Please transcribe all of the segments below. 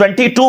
22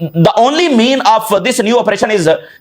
The only mean of this new operation is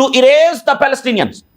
to erase the Palestinians,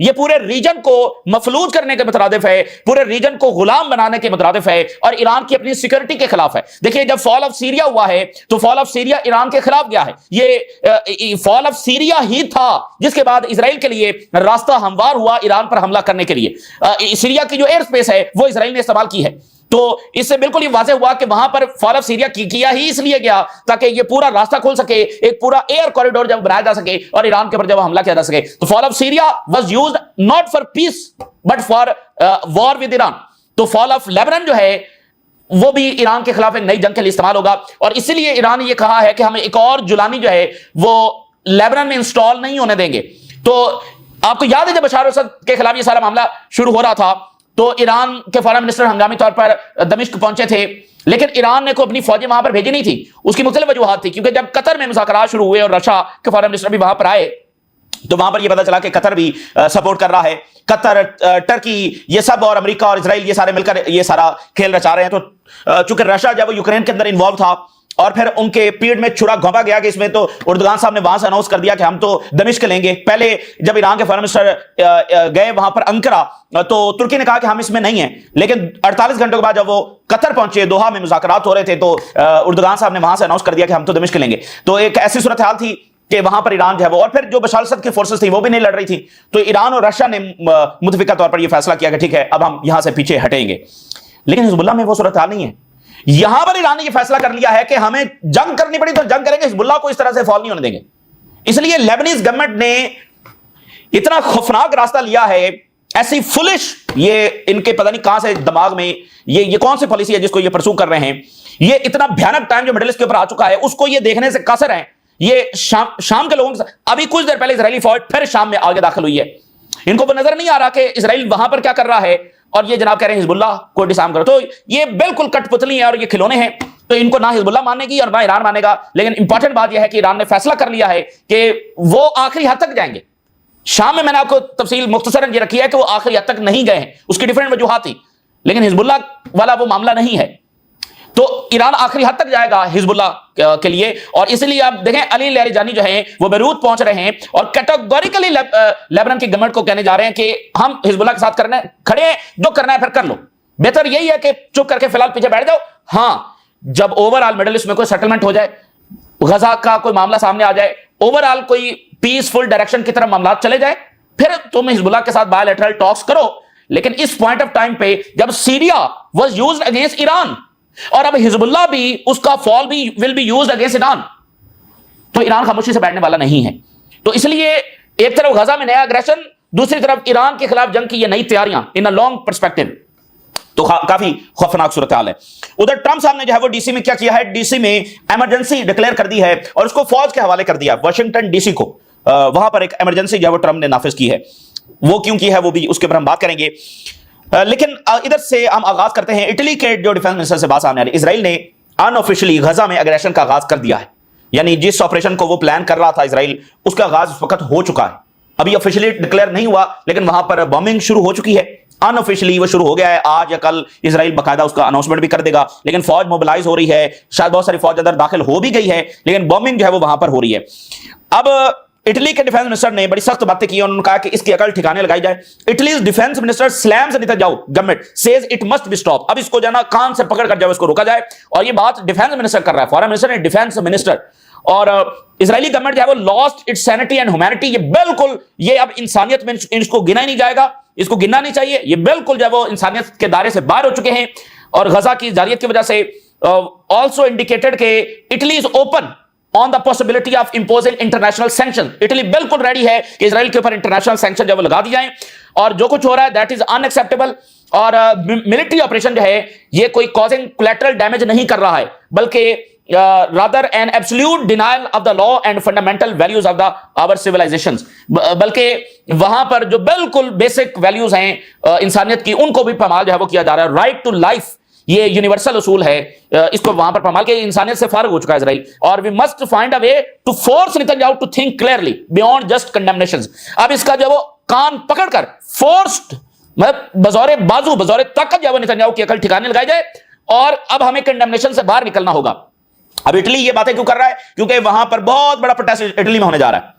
یہ پورے region کو مفلوج کرنے کے مترادف ہے، پورے ریجن کو غلام بنانے کے مترادف ہے، اور ایران کی اپنی سیکورٹی کے خلاف ہے۔ دیکھیں جب فال آف سیریا ہوا ہے تو فال آف سیریا ایران کے خلاف گیا ہے، یہ فال آف سیریا ہی تھا جس کے بعد اسرائیل کے لیے راستہ ہموار ہوا ایران پر حملہ کرنے کے لیے۔ سیریا کی جو ایئر سپیس ہے وہ اسرائیل نے استعمال کی ہے، تو اس سے بالکل یہ واضح ہوا کہ وہاں پر فال آف سیریا کیا ہی اس لیے گیا تاکہ یہ پورا راستہ کھول سکے، ایک پورا ایئر کوریڈور جب بنایا جا سکے اور ایران کے اوپر جب حملہ کیا جا سکے۔ تو fall of Syria was used not for peace but for war with Iran. تو فال آف لیبنان جو ہے وہ بھی ایران کے خلاف ایک نئی جنگ کے لیے استعمال ہوگا، اور اسی لیے ایران نے یہ کہا ہے کہ ہمیں ایک اور جولانی جو ہے وہ لیبنان میں انسٹال نہیں ہونے دیں گے۔ تو آپ کو یاد ہے جب بشار الاسد کے خلاف یہ سارا معاملہ شروع ہو رہا تھا تو ایران کے فارن منسٹر ہنگامی طور پر دمشق پہنچے تھے، لیکن ایران نے کوئی اپنی فوجیں وہاں پر بھیجی نہیں تھی۔ اس کی مختلف وجوہات تھی، کیونکہ جب قطر میں مذاکرات شروع ہوئے اور رشیا کے فارن منسٹر بھی وہاں پر آئے تو وہاں پر یہ پتا چلا کہ قطر بھی سپورٹ کر رہا ہے، قطر، ٹرکی، یہ سب، اور امریکہ اور اسرائیل یہ سارے مل کر یہ سارا کھیل رچا رہے ہیں۔ تو چونکہ رشیا جب وہ یوکرین کے اندر انوالو تھا اور پھر ان کے پیٹ میں چھڑا گھونپا گیا کہ اس میں، تو اردوغان صاحب نے وہاں سے اناؤنس کر دیا کہ ہم تو دمشق لیں گے۔ پہلے جب ایران کے فارن منسٹر گئے وہاں پر انقرہ تو ترکی نے کہا کہ ہم اس میں نہیں ہیں، لیکن 48 گھنٹوں کے بعد جب وہ قطر پہنچے، دوحہ میں مذاکرات ہو رہے تھے، تو اردوغان صاحب نے وہاں سے اناؤنس کر دیا کہ ہم تو دمشق لیں گے۔ تو ایک ایسی صورتحال تھی کہ وہاں پر ایران جو ہے وہ، اور پھر جو بشار الاسد کی فورسز تھیں وہ بھی نہیں لڑ رہی تھی، تو ایران اور رشیا نے متفقہ طور پر یہ فیصلہ کیا کہ ٹھیک ہے اب ہم یہاں سے پیچھے ہٹیں گے۔ لیکن حزب اللہ میں وہ صورتحال نہیں ہے۔ یہاں پر ایران نے یہ فیصلہ کر لیا ہے کہ ہمیں جنگ کرنی پڑی تو جنگ کریں گے، حزب اللہ کو اس طرح سے فال نہیں ہونے دیں گے۔ اس لیے لیبنیز گورنمنٹ نے اتنا خوفناک راستہ لیا ہے، ایسی فلش، یہ ان کے پتہ نہیں کہاں سے دماغ میں یہ کون سی پالیسی ہے جس کو یہ پرسو کر رہے ہیں۔ یہ اتنا بھیانک ٹائم جو مڈل ایسٹ کے اوپر آ چکا ہے اس کو یہ دیکھنے سے قاصر ہیں۔ یہ شام کے لوگوں کے ساتھ ابھی کچھ دیر پہلے اسرائیلی فوج پھر شام میں آگے داخل ہوئی ہے، ان کو نظر نہیں آ رہا کہ اسرائیل وہاں پر کیا کر رہا ہے، اور یہ جناب کہہ رہے ہیں حزب اللہ کو ڈسارم کرو۔ تو یہ بالکل کٹ پتلی ہیں اور یہ کھلونے ہیں، تو ان کو نہ حزب اللہ ماننے گی اور نہ ایران مانے گا۔ لیکن امپورٹنٹ بات یہ ہے کہ ایران نے فیصلہ کر لیا ہے کہ وہ آخری حد تک جائیں گے۔ شام میں نے آپ کو تفصیل مختصراً یہ رکھی ہے کہ وہ آخری حد تک نہیں گئے ہیں، اس کی ڈیفرنٹ وجوہات تھی، لیکن حزب اللہ والا وہ معاملہ نہیں ہے۔ تو ایران آخری حد تک جائے گا حزب اللہ کے لیے، اور اس لیے آپ دیکھیں علی لاریجانی جو ہیں وہ بیروت پہنچ رہے ہیں اور کیٹیگوریکلی لیبنان کی گورنمنٹ کو کہنے جا رہے ہیں کہ ہم حزب اللہ کے ساتھ کھڑے ہیں، جو کرنا ہے پھر کر لو، بہتر یہی ہے کہ چپ کر کے فی الحال پیچھے بیٹھ جاؤ۔ ہاں جب اوور آل مڈل ایسٹ میں کوئی سیٹلمنٹ ہو جائے، غزہ کا کوئی معاملہ سامنے آ جائے، اوور آل کوئی پیسفل ڈائریکشن کی طرف معاملات چلے جائے، پھر تم حزب اللہ کے ساتھ بائیلیٹرل ٹاکس کرو۔ لیکن اس پوائنٹ آف ٹائم پہ جب Syria was used against Iran اور اب حزب اللہ بھی اس کا فال بھی will be used against Iran, تو ایران خاموشی سے بیٹھنے والا نہیں ہے۔ تو اس لیے ایک طرف غزہ میں نیا اگریشن، دوسری طرف ایران کے خلاف جنگ کی یہ نئی تیاریاں ان اے لانگ پرسپیکٹو، تو کافی خوفناک صورتحال ہے۔ ادھر ٹرمپ صاحب نے جو ہے وہ ڈی سی میں کیا کیا ہے، ڈی سی میں ایمرجنسی ڈکلیئر کر دی ہے اور اس کو فوج کے حوالے کر دیا، واشنگٹن ڈی سی کو، وہاں پر ایک ایمرجنسی جو ہے وہ ٹرمپ نے نافذ کی ہے۔ وہ کیوں کی ہے وہ بھی اس کے اوپر ہم بات کریں گے، لیکن ادھر سے ہم آغاز کرتے ہیں اٹلی کے جو ڈیفنس منسٹر سے بات سامنے آ رہی ہے۔ اسرائیل نے ان آفیشلی غزہ میں اگریشن کا آغاز کر دیا ہے، یعنی جس آپریشن کو وہ پلان کر رہا تھا اسرائیل، اس کا آغاز اس وقت ہو چکا ہے۔ ابھی آفیشلی ڈکلیئر نہیں ہوا لیکن وہاں پر بامبنگ شروع ہو چکی ہے، ان آفیشلی وہ شروع ہو گیا ہے۔ آج یا کل اسرائیل باقاعدہ اس کا اناؤنسمنٹ بھی کر دے گا، لیکن فوج موبلائز ہو رہی ہے، شاید بہت ساری فوج اندر داخل ہو بھی گئی ہے، لیکن بامبنگ جو ہے وہ وہاں پر ہو رہی ہے۔ اب اٹلی کے ڈیفنس منسٹر نے بڑی سخت باتیں کی، انہوں نے کہا کہ اس کی عقل ٹھکانے لگائی جائے۔ Italy's defence minister slams Netanyahu government says it must be stop, اب اس کو جانا کان سے پکڑ کر جب اس کو روکا جائے، اور یہ بات ڈیفنس منسٹر کر رہا ہے، فارن منسٹر نے ڈیفنس منسٹر، اور اسرائیلی گورنمنٹ جو ہے وہ lost its sanity and humanity, یہ بالکل یہ اب انسانیت میں اس کو گنا ہی نہیں جائے گا، اس کو گننا نہیں چاہیے، یہ بالکل جو ہے وہ انسانیت کے دائرے سے باہر ہو چکے ہیں۔ اور غزہ کی جارحیت کی وجہ سے آلسو انڈیکیٹڈ کہ Italy is open on the possibility of imposing international sanctions، Italy بالکل ریڈی ہے کہ اسرائیل کے اوپر انٹرنیشنل سینکشن جو وہ لگا دی جائیں، اور جو کچھ ہو رہا ہے دیٹ از ان ایکسیپٹیبل۔ اور ملٹری آپریشن جو ہے یہ کوئی کازنگ کولیٹرل ڈیمیج نہیں کر رہا ہے، بلکہ rather an absolute denial of the law and fundamental values of our civilizations، بلکہ وہاں پر جو بالکل بیسک ویلیوز ہیں انسانیت کی ان کو بھی پامال جو ہے وہ کیا جا رہا ہے۔ رائٹ ٹو لائف یہ یونیورسل اصول ہے، اس کو وہاں پر پامال کے انسانیت سے فارغ ہو چکا ہے اسرائیل، اور we must find a way to force Netanyahu to think clearly beyond just condemnations۔ اب اس کا جو وہ کان پکڑ کر فورسڈ بزور بازو بزور طاقت جو وہ نیتنیاہو کی عقل ٹھکانے لگائی جائے، اور اب ہمیں کنڈمنیشن سے باہر نکلنا ہوگا۔ اب اٹلی یہ باتیں کیوں کر رہا ہے؟ کیونکہ وہاں پر بہت بڑا پروٹیسٹ اٹلی میں ہونے جا رہا ہے،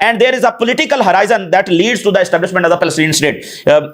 and there is a political horizon that leads to the establishment of the Palestinian state।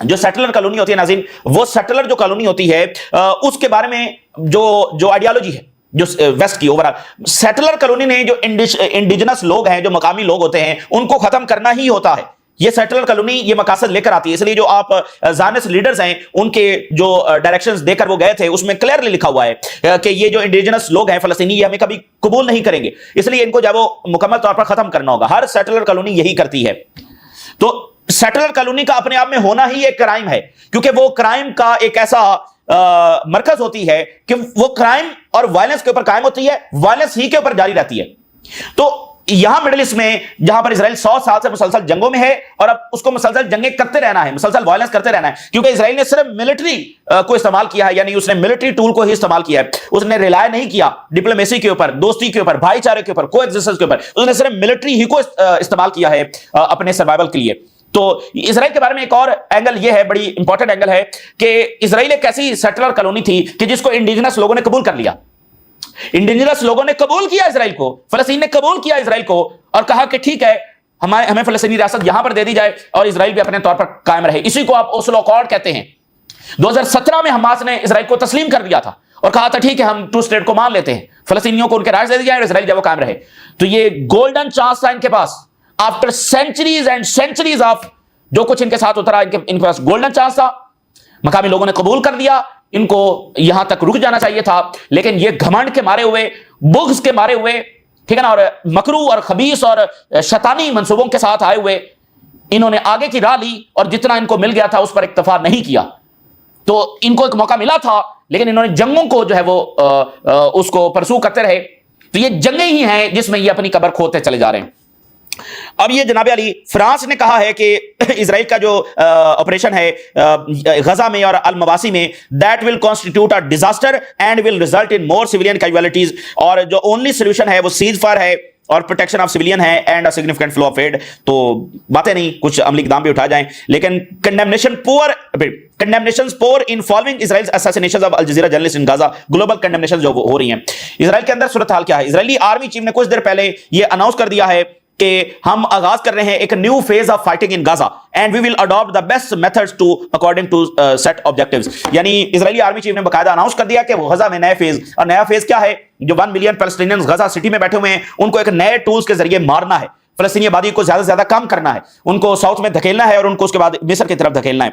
جو سیٹلر کالونی ہوتی ہے ناظرین، وہ سیٹلر جو کالونی ہوتی ہے اس کے بارے میں جو آئیڈیالوجی ہے جو ویسٹ کی اوورال، سیٹلر کالونی نے جو انڈیجنس لوگ ہیں، جو مقامی لوگ ہوتے ہیں، ان کو ختم کرنا ہی ہوتا ہے. یہ سیٹلر کالونی یہ مقاصد لے کر آتی ہے. اس لیے جو آپ زائنسٹ لیڈرز ہیں ان کے جو ڈائریکشنز دے کر وہ گئے تھے، اس میں کلیئرلی لکھا ہوا ہے کہ یہ جو انڈیجنس لوگ ہیں فلسطینی، یہ ہمیں کبھی قبول نہیں کریں گے، اس لیے ان کو جب وہ مکمل طور پر ختم کرنا ہوگا. ہر سیٹلر کالونی یہی کرتی ہے. تو سیٹلر کالونی کا اپنے آپ میں ہونا ہی ایک کرائم ہے، کیونکہ وہ کرائم کا ایک ایسا مرکز ہوتی ہے کہ وہ کرائم اور وائلنس کے اوپر قائم ہوتی ہے، وائلنس ہی کے اوپر جاری رہتی ہے. تو یہاں مڈل ایسٹ میں جہاں پر اسرائیل 100 سال سے مسلسل جنگوں میں ہے، اور اب اس کو مسلسل جنگیں کرتے رہنا ہے، مسلسل وائلنس کرتے رہنا ہے، کیونکہ اسرائیل نے صرف ملٹری کو استعمال کیا ہے، یعنی اس نے ملٹری ٹول کو ہی استعمال کیا ہے. اس نے ریلائے نہیں کیا ڈپلومیسی کے اوپر، دوستی کے اوپر، بھائی چارے کے اوپر، کو ایگزسٹنس کے اوپر. اس نے صرف ملٹری ہی کو استعمال کیا ہے اپنے سروائیول کے لیے. تو اسرائیل کے بارے میں ایک اور اینگل یہ ہے، بڑی امپورٹنٹ اینگل ہے، کہ اسرائیل ایک ایسی سیٹلر کالونی تھی کہ جس کو انڈیجنس لوگوں نے قبول کر لیا. انڈیجنس لوگوں نے قبول کیا اسرائیل کو، فلسطین نے قبول کیا اسرائیل کو، اور کہا کہ ٹھیک ہے ہمیں فلسطینی ریاست یہاں پر دے دی جائے اور اسرائیل بھی اپنے طور پر قائم رہے. اسی کو آپ اوسلو اکارڈ کہتے ہیں. 2017 میں حماس نے اسرائیل کو تسلیم کر دیا تھا اور کہا تھا ٹھیک ہے ہم 2 اسٹیٹ کو مان لیتے ہیں، فلسطینیوں کو ان کے رائٹس دے دی جائیں اور اسرائیل جب وہ قائم رہے. تو یہ گولڈن چانس تھا ان کے پاس. After centuries and centuries of جو کچھ ان کے ساتھ اترا، ان کے پاس گولڈن چانس تھا. مقامی لوگوں نے قبول کر دیا، ان کو یہاں تک رک جانا چاہیے تھا، لیکن یہ گھمنڈ کے مارے ہوئے، بغض کے مارے ہوئے، ٹھیک ہے نا، اور مکرو اور خبیث اور شیطانی منصوبوں کے ساتھ آئے ہوئے انہوں نے آگے کی راہ لی اور جتنا ان کو مل گیا تھا اس پر اکتفا نہیں کیا. تو ان کو ایک موقع ملا تھا، لیکن انہوں نے جنگوں کو جو ہے وہ اس کو پرسو کرتے رہے. تو یہ جنگیں ہی ہیں جس میں یہ اپنی قبر کھودتے چلے جا رہے ہیں. اب یہ جناب علی، فرانس نے کہا ہے کہ اسرائیل کا جو آپریشن ہے غزہ میں اور المواسی میں، that will constitute a disaster and will result in more civilian casualties، اور جو only solution ہے وہ سیز فائر ہے اور پروٹیکشن آف سویلین ہے and a significant flow of aid. تو باتیں نہیں، کچھ عملی اقدام بھی اٹھا جائیں، لیکن condemnations pour in following Israel's assassinations of Al Jazeera journalists in Gaza. global condemnations جو ہو رہی ہیں. اسرائیل کے اندر صورتحال کیا ہے؟ اسرائیلی آرمی چیف نے کچھ دیر پہلے یہ اناؤنس کر دیا ہے کہ ہم آغاز کر رہے ہیں ایک new phase of fighting in Gaza and we will adapt the best methods to according to set objectives. یعنی اسرائیلی آرمی چیف نے باقاعدہ اناؤنس کر دیا کہ وہ غزہ میں نئے فیز، اور نیا فیز کیا ہے؟ جو 1 ملین پیلسٹینینز غزہ سٹی میں بیٹھے ہوئے ہیں ان کو ایک نئے ٹولز کے ذریعے مارنا ہے، فلسطینی آبادی کو زیادہ سے زیادہ کم کرنا ہے، ان کو ساؤتھ میں دھکیلنا ہے اور ان کو اس کے بعد مصر کی طرف دھکیلنا ہے.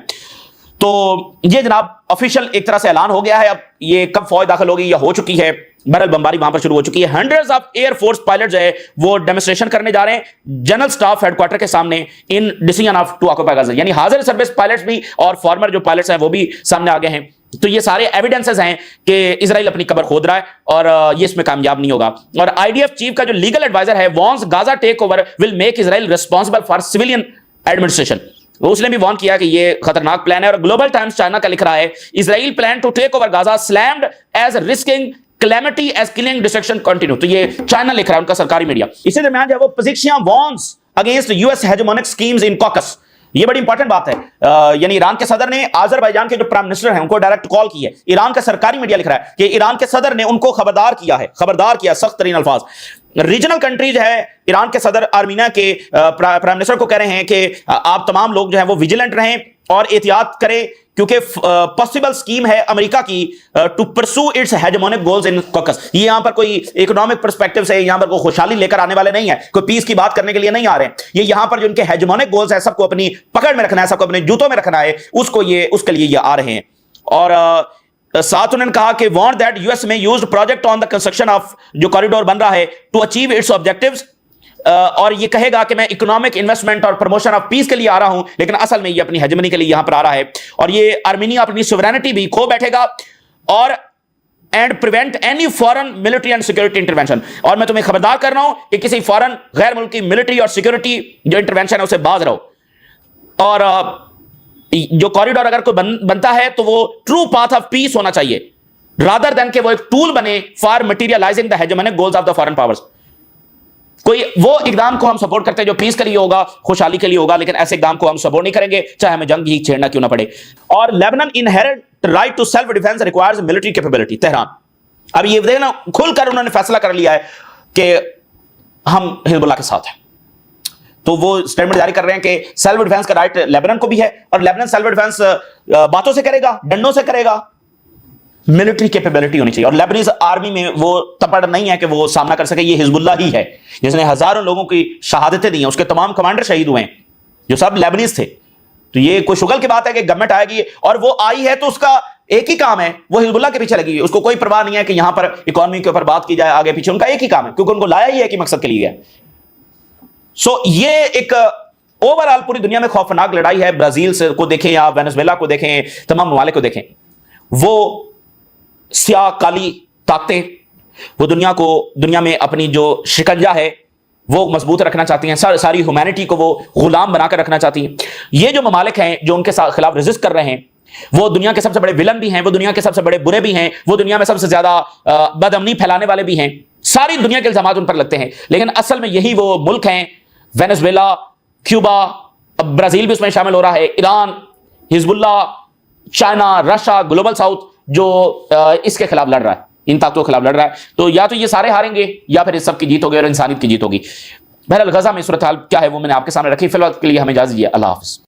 تو یہ جناب آفیشیل ایک طرح سے اعلان ہو گیا ہے. اب یہ کب فوج داخل ہوگی یا ہو چکی ہے، بہرحال بمباری وہاں پر شروع ہو چکی ہے. Hundreds of air force pilot جو ہے وہ ڈیمونسٹریشن کرنے جا رہے ہیں جنرل سٹاف ہیڈ کوارٹر کے سامنے in decision of to occupy Gaza. یعنی حاضر سروس پائلٹس بھی اور فارمر جو پائلٹس ہیں وہ بھی سامنے آگے ہیں. تو یہ سارے ایویڈنسز ہیں کہ اسرائیل اپنی قبر کھود رہا ہے اور یہ اس میں کامیاب نہیں ہوگا. اور آئی ڈی ایف چیف کا جو لیگل ایڈوائزر ہے warns Gaza takeover will make Israel responsible for civilian administration. اس نے بھی وارن کیا کہ یہ خطرناک پلان ہے. اور گلوبل ٹائمز چائنا کا لکھ رہا ہے Israel plan to take over Gaza slammed as risking calamity as killing destruction continue. تو یہ چائنا لکھ رہا ہے، ان کا سرکاری میڈیا. اسی درمیان جو وہ position warns against U S hegemonic schemes in Caucasus. یہ بڑی امپورٹنٹ بات ہے. یعنی ایران کے صدر نے آذربائیجان کے جو پرائم منسٹر ہیں ان کو ڈائریکٹ کال کی ہے. ایران کا سرکاری میڈیا لکھ رہا ہے کہ ایران کے صدر نے ان کو خبردار کیا سخت ترین الفاظ. ریجنل کنٹری جو ہے، ایران کے صدر آرمینیا کے پرائم منسٹر کو کہہ رہے ہیں کہ آپ تمام لوگ جو ہیں وہ ویجیلنٹ رہیں اور احتیاط کریں، کیونکہ پاسبل سکیم ہے امریکہ کی to pursue it's ہیجمونک goals in Caucasus. یہ یہاں پر کوئی اکنامک پرسپیکٹو سے یہاں پر کوئی خوشحالی لے کر آنے والے نہیں ہیں، کوئی پیس کی بات کرنے کے لیے نہیں آ رہے ہیں. یہ یہاں پر جو ان کے ہیجمونک گولز ہیں سب کو اپنی پکڑ میں رکھنا ہے، سب کو اپنے جوتوں میں رکھنا ہے، اس کے لیے یہ آ رہے ہیں. اور ساتھ انہوں نے کہا کہ وانٹ دیٹ یو ایس میں used project on the construction of جو کوریڈور بن رہا ہے ٹو اچیو اٹس آبجیکٹیوز. اور یہ کہے گا کہ میں اکنامک انویسٹمنٹ اور پروموشن آف پیس کے لیے آ رہا ہوں، لیکن اصل میں یہ اپنی ہیجمنی کے لیے یہاں پر آ رہا ہے. اور یہ آرمینیا اپنی سوورینٹی بھی کھو بیٹھے گا اور and prevent any foreign military and security intervention. اور میں تمہیں خبردار کر رہا ہوں کہ کسی فارن غیر ملکی ملٹری اور سیکورٹی جو انٹرونشن ہے اسے باز رہو. اور جو کوریڈور اگر کوئی بنتا ہے تو وہ ٹرو پاتھ آف پیس ہونا چاہیے رادر دین کہ وہ ایک ٹول بنے for materialising the hegemonic goals of the foreign powers. کوئی وہ اقدام کو ہم سپورٹ کرتے ہیں جو پیس کے لیے ہوگا، خوشحالی کے لیے ہوگا، لیکن ایسے اقدام کو ہم سپورٹ نہیں کریں گے چاہے ہمیں جنگ ہی چھیڑنا کیوں نہ پڑے. اور Lebanon inherent right to self defence requires military capability. Tehran اب یہ دیکھنا کھل کر انہوں نے فیصلہ کر لیا ہے کہ ہم حزب اللہ کے ساتھ ہیں. تو وہ اسٹیٹمنٹ جاری کر رہے ہیں کہ سیلف ڈیفینس کا رائٹ لیبنان کو بھی ہے اور لیبنان سیلف ڈیفینس باتوں سے کرے گا, ڈنڈوں سے کرے گا. ملٹری کیپیبلٹی ہونی چاہیے, اور لیبنیز آرمی میں وہ تپڑ نہیں ہے کہ وہ سامنا کر سکے. یہ حزب اللہ ہی ہے جس نے ہزاروں لوگوں کی شہادتیں دی ہیں, اس کے تمام کمانڈر شہید ہوئے ہیں جو سب لیبنیز تھے. تو یہ کوئی شغل کی بات ہے کہ گورنمنٹ آئے گی اور وہ آئی ہے تو اس کا ایک ہی کام ہے, وہ حزب اللہ کے پیچھے لگی ہے. اس کو کوئی پرواہ نہیں ہے کہ یہاں پر اکانومی کے اوپر بات کی جائے آگے پیچھے. ان کا ایک ہی کام ہے کیونکہ ان کو لایا ہی ہے کہ مقصد کے لیے ہے. سو یہ ایک اوور آل پوری دنیا میں خوفناک لڑائی ہے. برازیل سے کو دیکھیں یا وینزویلا کو دیکھیں, تمام ممالک کو دیکھیں, وہ سیاہ کالی طاقتیں وہ دنیا میں اپنی جو شکنجہ ہے وہ مضبوط رکھنا چاہتی ہیں, ساری ہیومینٹی کو وہ غلام بنا کر رکھنا چاہتی ہیں. یہ جو ممالک ہیں جو ان کے خلاف ریزسٹ کر رہے ہیں وہ دنیا کے سب سے بڑے ولن بھی ہیں, وہ دنیا کے سب سے بڑے برے بھی ہیں, وہ دنیا میں سب سے زیادہ بدامنی پھیلانے والے بھی ہیں. ساری دنیا کے الزامات ان پر لگتے ہیں, لیکن اصل میں یہی وہ ملک ہیں, وینزویلا, کیوبا, برازیل بھی اس میں شامل ہو رہا ہے, ایران, حزب اللہ, چائنا, رشیا, گلوبل ساؤتھ, جو اس کے خلاف لڑ رہا ہے, ان طاقتوں کے خلاف لڑ رہا ہے. تو یا تو یہ سارے ہاریں گے یا پھر اس سب کی جیت ہوگی اور انسانیت کی جیت ہوگی. بہرحال غزہ میں صورتحال کیا ہے وہ میں نے آپ کے سامنے رکھی. فی الوقت کے لیے ہمیں اجازت دیجیے. اللہ حافظ.